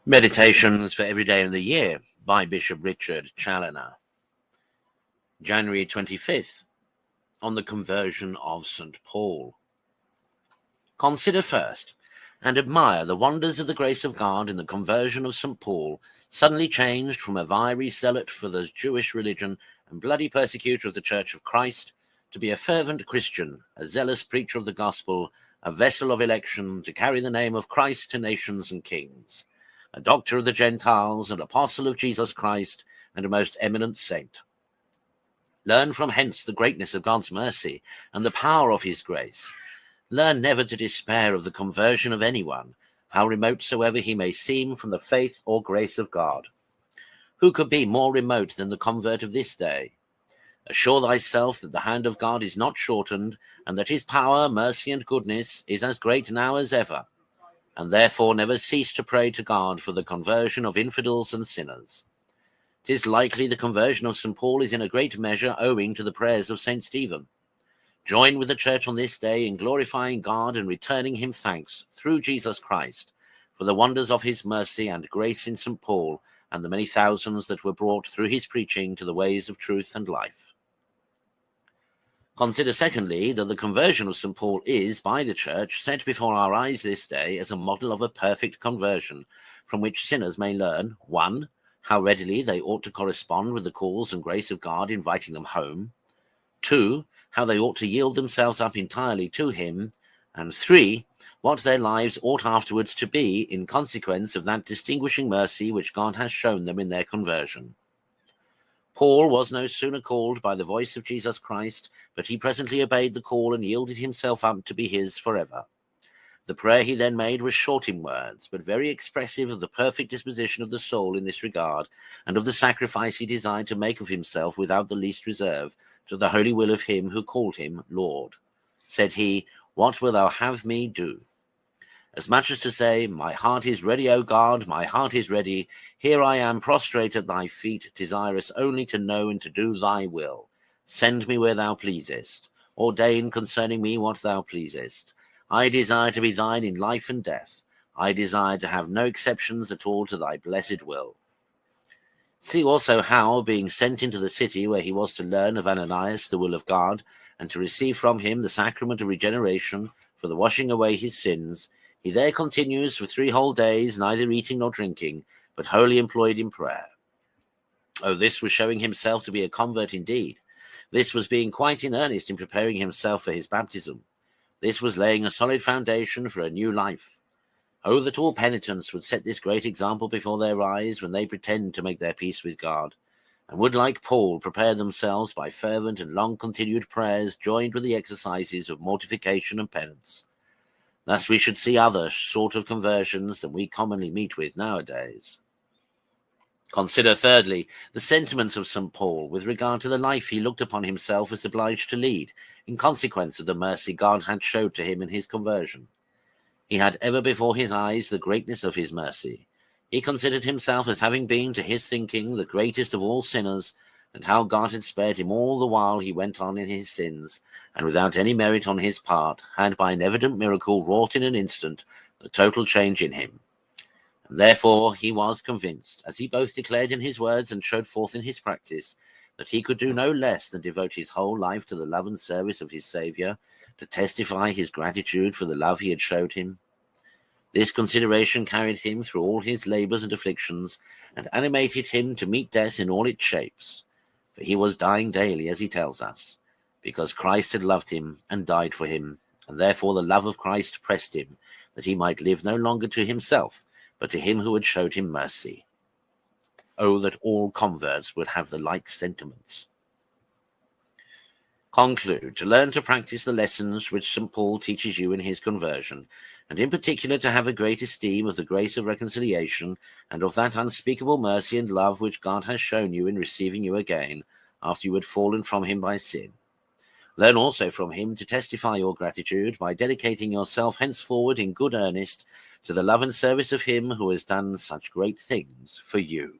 Meditations for every day of the year by Bishop Richard Challoner. January 25th, on the conversion of St. Paul. Consider first and admire the wonders of the grace of God in the conversion of St. Paul, suddenly changed from a fiery zealot for the Jewish religion and bloody persecutor of the Church of Christ to be a fervent Christian, a zealous preacher of the gospel, a vessel of election to carry the name of Christ to nations and kings, a doctor of the Gentiles, an apostle of Jesus Christ, and a most eminent saint. Learn from hence the greatness of God's mercy and the power of his grace. Learn never to despair of the conversion of anyone, how remote soever he may seem from the faith or grace of God. Who could be more remote than the convert of this day? Assure thyself that the hand of God is not shortened, and that his power, mercy, and goodness is as great now as ever, and therefore never cease to pray to God for the conversion of infidels and sinners. 'Tis likely the conversion of St. Paul is in a great measure owing to the prayers of St. Stephen. Join with the Church on this day in glorifying God and returning him thanks through Jesus Christ for the wonders of his mercy and grace in St. Paul and the many thousands that were brought through his preaching to the ways of truth and life. Consider secondly that the conversion of St. Paul is, by the Church, set before our eyes this day as a model of a perfect conversion, from which sinners may learn, 1. How readily they ought to correspond with the calls and grace of God inviting them home, 2. How they ought to yield themselves up entirely to him, and 3. What their lives ought afterwards to be in consequence of that distinguishing mercy which God has shown them in their conversion. Paul was no sooner called by the voice of Jesus Christ, but he presently obeyed the call and yielded himself up to be his forever. The prayer he then made was short in words, but very expressive of the perfect disposition of the soul in this regard, and of the sacrifice he desired to make of himself without the least reserve, to the holy will of him who called him Lord. Said he, "What wilt thou have me do?" As much as to say, "My heart is ready, O God, my heart is ready. Here I am prostrate at thy feet, desirous only to know and to do thy will. Send me where thou pleasest. Ordain concerning me what thou pleasest. I desire to be thine in life and death. I desire to have no exceptions at all to thy blessed will." See also how, being sent into the city where he was to learn of Ananias the will of God, and to receive from him the sacrament of regeneration for the washing away his sins, he there continues for 3 whole days, neither eating nor drinking, but wholly employed in prayer. Oh, this was showing himself to be a convert indeed. This was being quite in earnest in preparing himself for his baptism. This was laying a solid foundation for a new life. Oh, that all penitents would set this great example before their eyes when they pretend to make their peace with God, and would, like Paul, prepare themselves by fervent and long-continued prayers joined with the exercises of mortification and penance. Thus we should see other sort of conversions than we commonly meet with nowadays. Consider thirdly the sentiments of St. Paul with regard to the life he looked upon himself as obliged to lead in consequence of the mercy God had showed to him in his conversion. He had ever before his eyes the greatness of his mercy. He considered himself as having been, to his thinking, the greatest of all sinners, and how God had spared him all the while he went on in his sins, and without any merit on his part, had by an evident miracle wrought in an instant a total change in him. And therefore he was convinced, as he both declared in his words and showed forth in his practice, that he could do no less than devote his whole life to the love and service of his Saviour, to testify his gratitude for the love he had showed him. This consideration carried him through all his labours and afflictions, and animated him to meet death in all its shapes. For he was dying daily, as he tells us, because Christ had loved him and died for him, and therefore the love of Christ pressed him, that he might live no longer to himself, but to him who had showed him mercy. Oh, that all converts would have the like sentiments. Conclude to learn to practice the lessons which St. Paul teaches you in his conversion, and in particular to have a great esteem of the grace of reconciliation and of that unspeakable mercy and love which God has shown you in receiving you again after you had fallen from him by sin. Learn also from him to testify your gratitude by dedicating yourself henceforward in good earnest to the love and service of him who has done such great things for you.